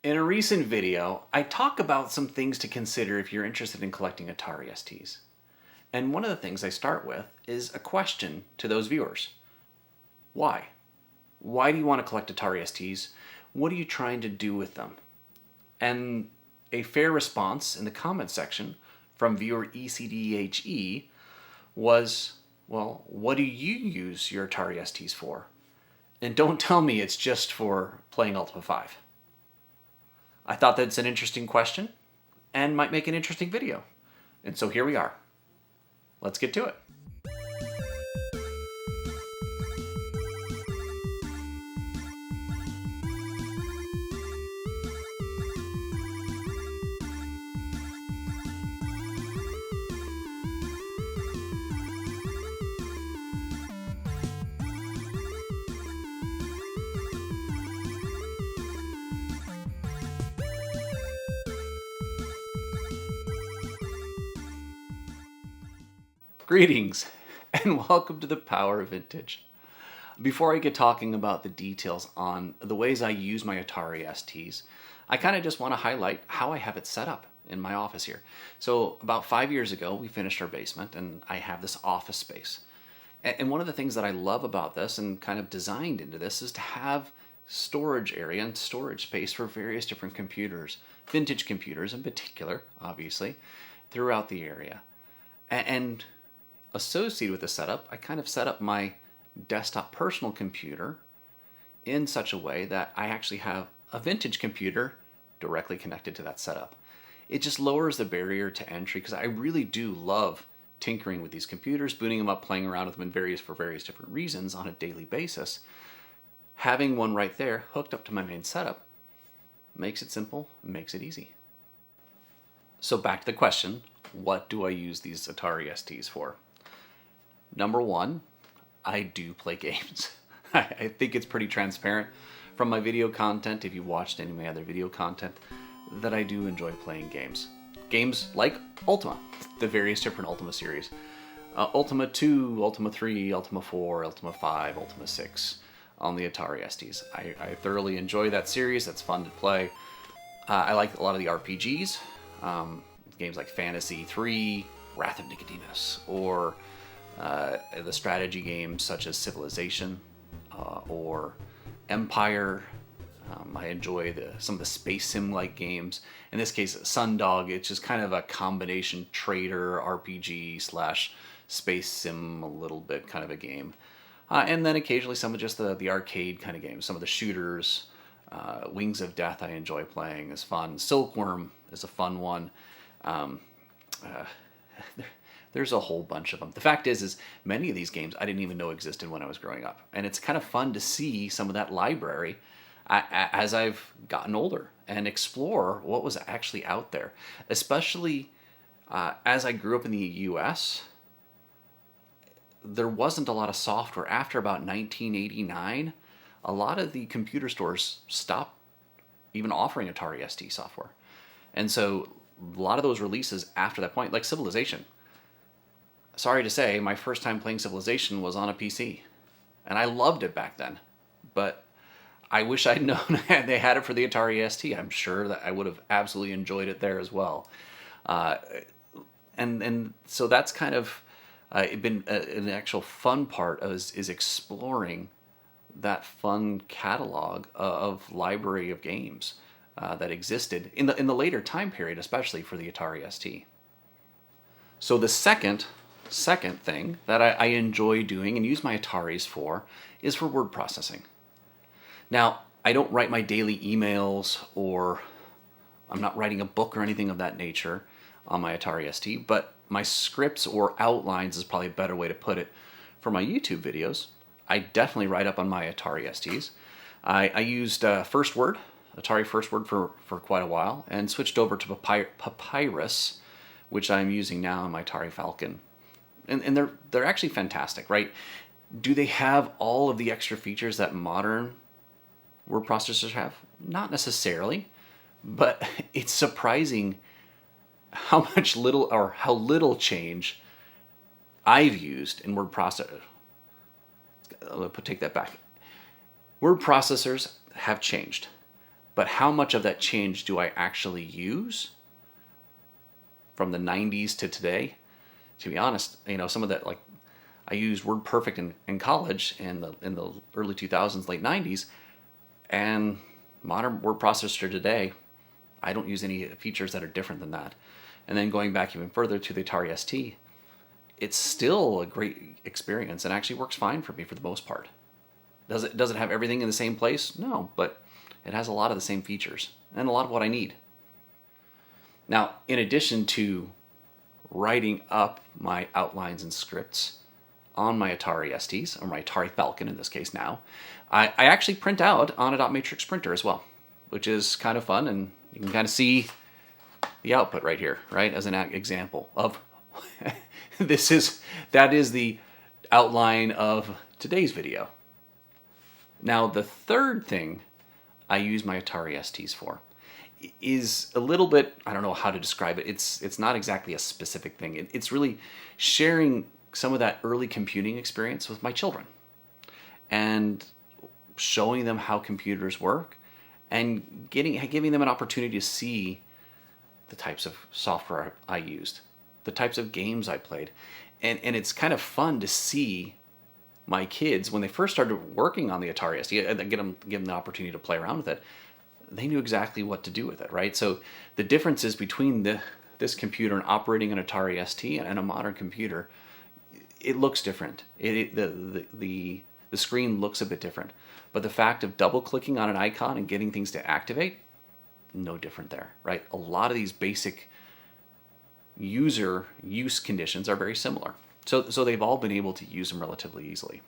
In a recent video, I talk about some things to consider if you're interested in collecting Atari STs. And one of the things I start with is a question to those viewers. Why? Why do you want to collect Atari STs? What are you trying to do with them? And a fair response in the comment section from viewer ECDHE was, well, what do you use your Atari STs for? And don't tell me it's just for playing Ultima V. I thought that's an interesting question and might make an interesting video. And so here we are. Let's get to it. Greetings and welcome to the Power of Vintage. Before I get talking about the details on the ways I use my Atari STs, I kind of just want to highlight how I have it set up in my office here. So about 5 years ago, we finished our basement and I have this office space. And one of the things that I love about this and kind of designed into this is to have storage area and storage space for various different computers, vintage computers in particular, obviously, throughout the area. And associated with the setup, I kind of set up my desktop personal computer in such a way that I actually have a vintage computer directly connected to that setup. It just lowers the barrier to entry because I really do love tinkering with these computers, booting them up, playing around with them for various different reasons on a daily basis. Having one right there hooked up to my main setup makes it simple, makes it easy. So back to the question, what do I use these Atari STs for? Number one, I do play games. I think it's pretty transparent from my video content, if you watched any of my other video content, that I do enjoy playing games. Games like Ultima, the various different Ultima series. Ultima 2, Ultima 3, Ultima 4, Ultima 5, Ultima 6 on the Atari STs. I thoroughly enjoy that series. That's fun to play. I like a lot of the RPGs. Games like Fantasy 3, Wrath of Nicodemus, or the strategy games such as Civilization or Empire. I enjoy some of the space sim-like games. In this case, Sundog, it's just kind of a combination trader RPG slash space sim a little bit kind of a game. And then occasionally some of just the arcade kind of games. Some of the shooters, Wings of Death I enjoy playing is fun. Silkworm is a fun one. There's a whole bunch of them. The fact is many of these games I didn't even know existed when I was growing up. And it's kind of fun to see some of that library as I've gotten older and explore what was actually out there. Especially as I grew up in the US, there wasn't a lot of software. After about 1989, a lot of the computer stores stopped even offering Atari ST software. And so a lot of those releases after that point, like Civilization, sorry to say, my first time playing Civilization was on a PC. And I loved it back then. But I wish I'd known they had it for the Atari ST. I'm sure that I would have absolutely enjoyed it there as well. And so that's kind of been an actual fun part is exploring that fun catalog of library of games that existed in the later time period, especially for the Atari ST. So the second thing that I enjoy doing and use my Ataris for is for word processing. Now, I don't write my daily emails, or I'm not writing a book or anything of that nature on my Atari ST, but my scripts or outlines is probably a better way to put it. For my YouTube videos, I definitely write up on my Atari STs. I used First Word, Atari First Word for quite a while, and switched over to Papyrus, which I'm using now on my Atari Falcon. And they're actually fantastic, right? Do they have all of the extra features that modern word processors have? Not necessarily, but it's surprising how little change I've used in word processor. Take that back. Word processors have changed. But how much of that change do I actually use from the 90s to today? To be honest, some of that, like, I used WordPerfect in college in the early 2000s, late 90s, and modern word processor today, I don't use any features that are different than that. And then going back even further to the Atari ST, it's still a great experience and actually works fine for me for the most part. Does it have everything in the same place? No, but it has a lot of the same features and a lot of what I need. Now, in addition to writing up my outlines and scripts on my Atari STs, or my Atari Falcon in this case now, I actually print out on a dot matrix printer as well, which is kind of fun, and you can kind of see the output right here, right, as an example of that is the outline of today's video. Now, the third thing I use my Atari STs for is a little bit, I don't know how to describe it. It's not exactly a specific thing. It's really sharing some of that early computing experience with my children and showing them how computers work and giving them an opportunity to see the types of software I used, the types of games I played. And it's kind of fun to see my kids, when they first started working on the Atari ST, and give them the opportunity to play around with it, they knew exactly what to do with it, right? So the differences between this computer and operating an Atari ST and a modern computer, it looks different. The screen looks a bit different. But the fact of double-clicking on an icon and getting things to activate, no different there, right? A lot of these basic user use conditions are very similar. So they've all been able to use them relatively easily.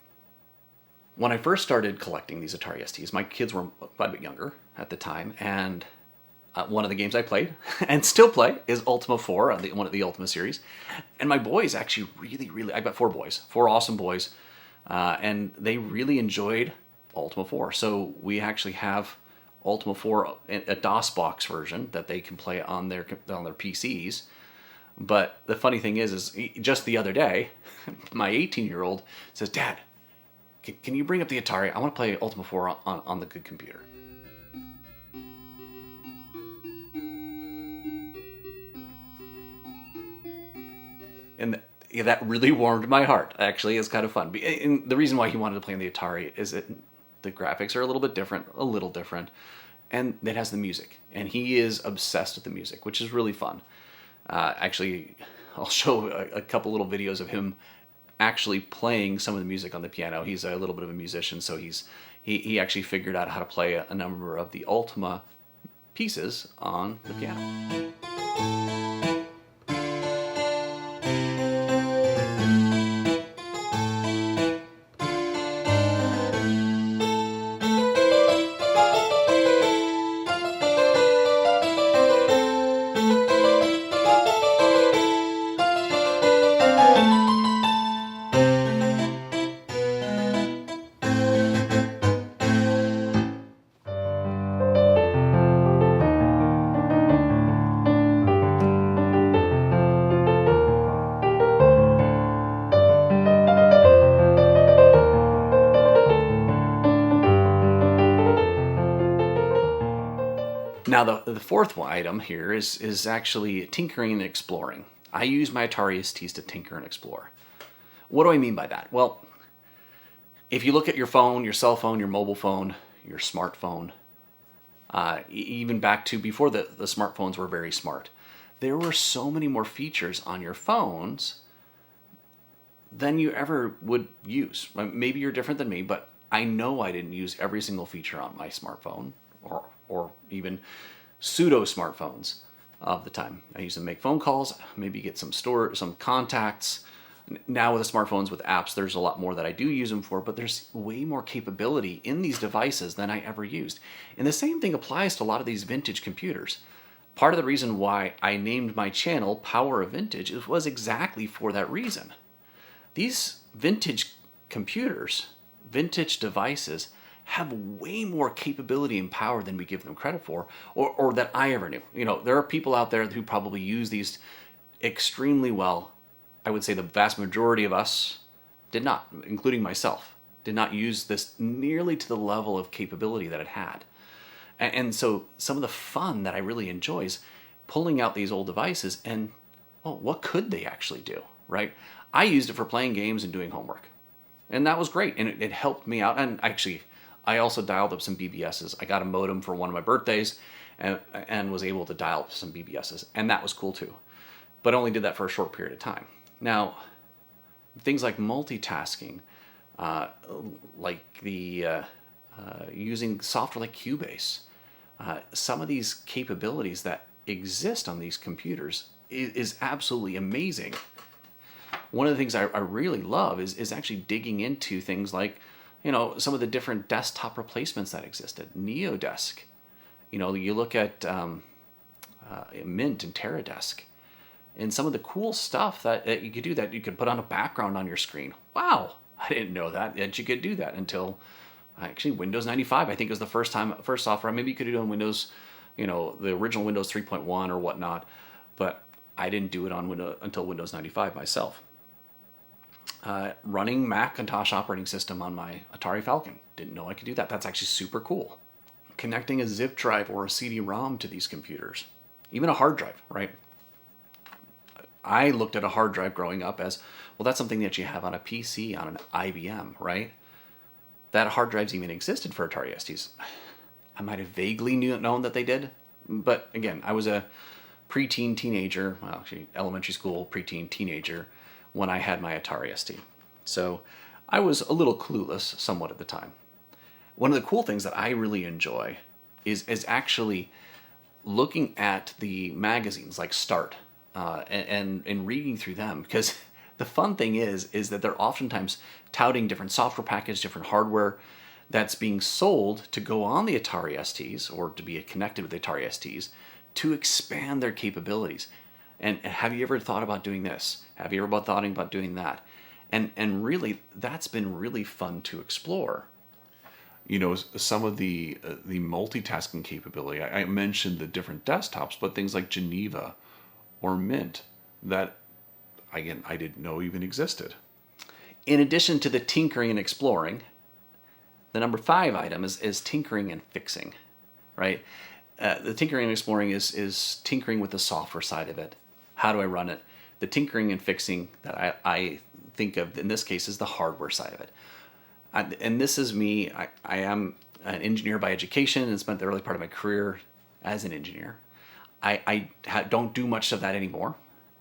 When I first started collecting these Atari STs, my kids were quite a bit younger at the time, and one of the games I played, and still play, is Ultima 4, one of the Ultima series. And my boys actually really, I've got 4 boys, 4 awesome boys, and they really enjoyed Ultima 4. So we actually have Ultima 4, a DOS-box version that they can play on their PCs. But the funny thing is just the other day, my 18-year-old says, "Dad, can you bring up the Atari? I want to play Ultima 4 on the good computer." And that really warmed my heart, actually. It's kind of fun. And the reason why he wanted to play on the Atari is that the graphics are a little different, and it has the music. And he is obsessed with the music, which is really fun. Actually, I'll show a couple little videos of him actually playing some of the music on the piano. He's a little bit of a musician, so he actually figured out how to play a number of the Ultima pieces on the piano. Now, the fourth item here is actually tinkering and exploring. I use my Atari STs to tinker and explore. What do I mean by that? Well, if you look at your phone, your cell phone, your mobile phone, your smartphone, even back to before the smartphones were very smart, there were so many more features on your phones than you ever would use. Maybe you're different than me, but I know I didn't use every single feature on my smartphone, or even pseudo smartphones of the time. I used to make phone calls, maybe get some contacts. Now with the smartphones, with apps, there's a lot more that I do use them for, but there's way more capability in these devices than I ever used. And the same thing applies to a lot of these vintage computers. Part of the reason why I named my channel Power of Vintage was exactly for that reason. These vintage computers, vintage devices, have way more capability and power than we give them credit for, or that I ever knew. There are people out there who probably use these extremely well. I would say the vast majority of us did not, including myself, did not use this nearly to the level of capability that it had. And so some of the fun that I really enjoy is pulling out these old devices and, well, what could they actually do, right? I used it for playing games and doing homework. And that was great. And it helped me out. And actually, I also dialed up some BBSs. I got a modem for one of my birthdays and was able to dial up some BBSs. And that was cool too. But only did that for a short period of time. Now, things like multitasking, like using software like Cubase, some of these capabilities that exist on these computers is absolutely amazing. One of the things I really love is actually digging into things like, some of the different desktop replacements that existed. NeoDesk. You look at Mint and Teradesc, and some of the cool stuff that you could do, that you could put on a background on your screen. Wow, I didn't know that you could do that until actually Windows 95. I think was the first software. Maybe you could do it on Windows, the original Windows 3.1 or whatnot, but I didn't do it on until Windows 95 myself. Running Macintosh operating system on my Atari Falcon. Didn't know I could do that. That's actually super cool. Connecting a zip drive or a CD-ROM to these computers. Even a hard drive, right? I looked at a hard drive growing up as, well, that's something that you have on a PC, on an IBM, right? That hard drives even existed for Atari STs. I might have vaguely known that they did, but again, I was a preteen teenager, well, actually elementary school, preteen teenager, when I had my Atari ST. So I was a little clueless somewhat at the time. One of the cool things that I really enjoy is actually looking at the magazines like Start, and reading through them, because the fun thing is that they're oftentimes touting different software packages, different hardware that's being sold to go on the Atari STs or to be connected with the Atari STs to expand their capabilities. And have you ever thought about doing this? Have you ever thought about doing that? And really, that's been really fun to explore. Some of the multitasking capability. I mentioned the different desktops, but things like Geneva or Mint that, again, I didn't know even existed. In addition to the tinkering and exploring, the number 5 item is tinkering and fixing, right? The tinkering and exploring is tinkering with the software side of it. How do I run it? The tinkering and fixing that I think of in this case is the hardware side of it. And this is me. I am an engineer by education and spent the early part of my career as an engineer. I don't do much of that anymore,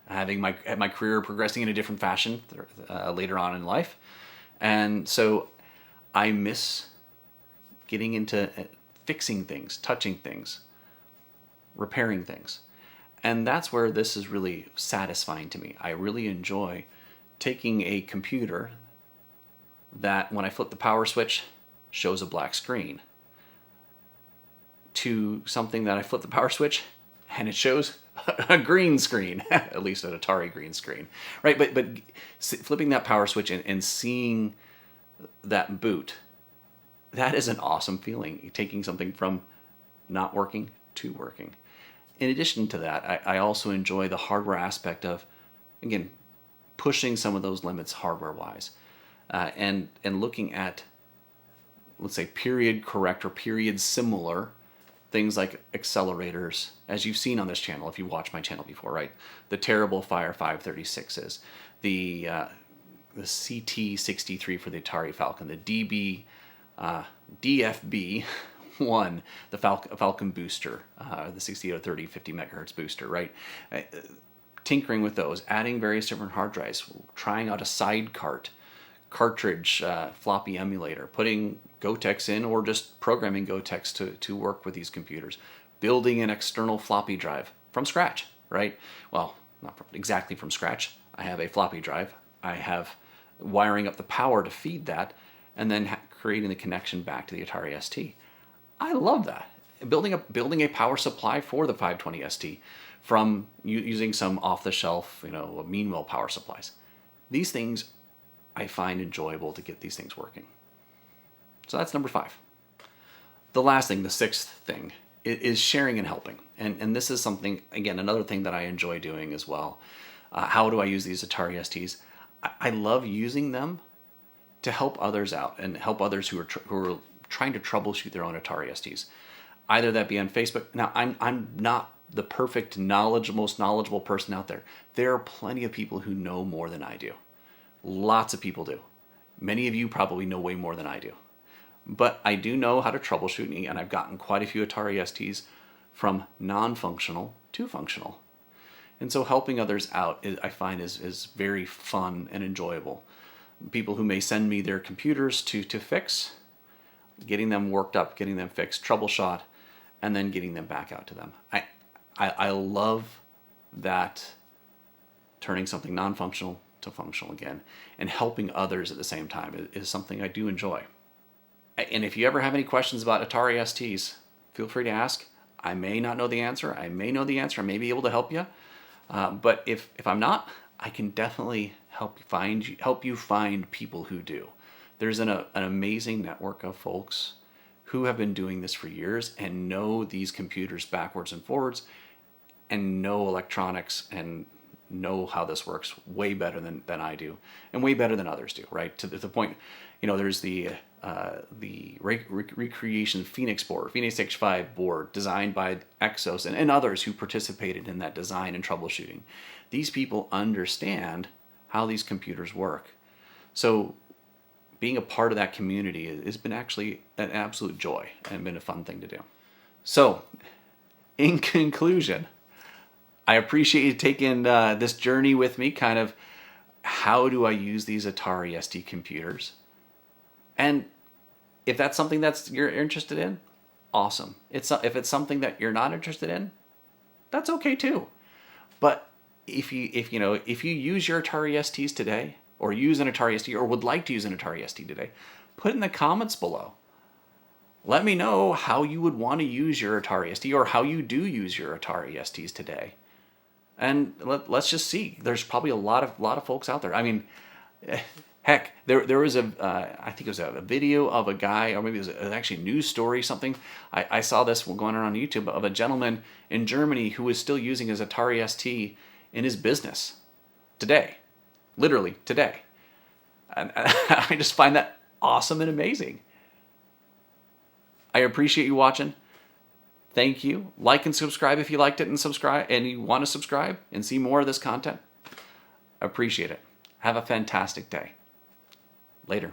having my career progressing in a different fashion later on in life. And so I miss getting into fixing things, touching things, repairing things. And that's where this is really satisfying to me. I really enjoy taking a computer that, when I flip the power switch, shows a black screen, to something that I flip the power switch and it shows a green screen, at least an Atari green screen, right? But flipping that power switch and seeing that boot, that is an awesome feeling, taking something from not working to working. In addition to that, I also enjoy the hardware aspect of, again, pushing some of those limits hardware-wise, and looking at, let's say, period correct or period similar things like accelerators, as you've seen on this channel if you watched my channel before, right? The terrible Fire 536s, the CT63 for the Atari Falcon, the DFB1, the Falcon booster, the 6830 50 megahertz booster, right? Tinkering with those, adding various different hard drives, trying out a side cartridge floppy emulator, putting Gotex in, or just programming Gotex to work with these computers, building an external floppy drive from scratch, right? Well, not exactly from scratch. I have a floppy drive. I have wiring up the power to feed that, and then creating the connection back to the Atari ST. I love that. Building a power supply for the 520 ST from using some off-the-shelf, Meanwell power supplies. These things I find enjoyable to get these things working. So that's number 5. The last thing, the 6th thing, is sharing and helping. And this is something, again, another thing that I enjoy doing as well. How do I use these Atari STs? I love using them to help others out and help others who are trying to troubleshoot their own Atari STs. either that be on Facebook. Now, I'm not the perfect, most knowledgeable person out there. There are plenty of people who know more than I do. Lots of people do. Many of you probably know way more than I do. But I do know how to troubleshoot, and I've gotten quite a few Atari STs from non-functional to functional. And so helping others out, I find, is very fun and enjoyable. People who may send me their computers to fix, getting them worked up, getting them fixed, troubleshot, and then getting them back out to them. I love that, turning something non-functional to functional again, and helping others at the same time is something I do enjoy. And if you ever have any questions about Atari STs, feel free to ask. I may not know the answer. I may know the answer. I may be able to help you. But if I'm not, I can definitely help you find people who do. There's an amazing network of folks who have been doing this for years and know these computers backwards and forwards and know electronics and know how this works way better than I do, and way better than others do, right? To the point, there's the Recreation Phoenix board, Phoenix H5 board, designed by Exos and others who participated in that design and troubleshooting. These people understand how these computers work. So being a part of that community has been actually an absolute joy and been a fun thing to do. So, in conclusion, I appreciate you taking this journey with me, kind of how do I use these Atari ST computers. And if that's something you're interested in, awesome. If it's something that you're not interested in, that's okay too. But if you use your Atari STs today, or use an Atari ST, or would like to use an Atari ST today, put in the comments below. Let me know how you would want to use your Atari ST, or how you do use your Atari STs today. And let's just see. There's probably a lot of folks out there. I mean, heck, there was I think it was a video of a guy, or maybe it was actually a news story, something. I saw this going around on YouTube of a gentleman in Germany who was still using his Atari ST in his business today, literally today. And I just find that awesome and amazing. I appreciate you watching. Thank you. Like and subscribe if you liked it, and you want to subscribe and see more of this content. Appreciate it. Have a fantastic day. Later.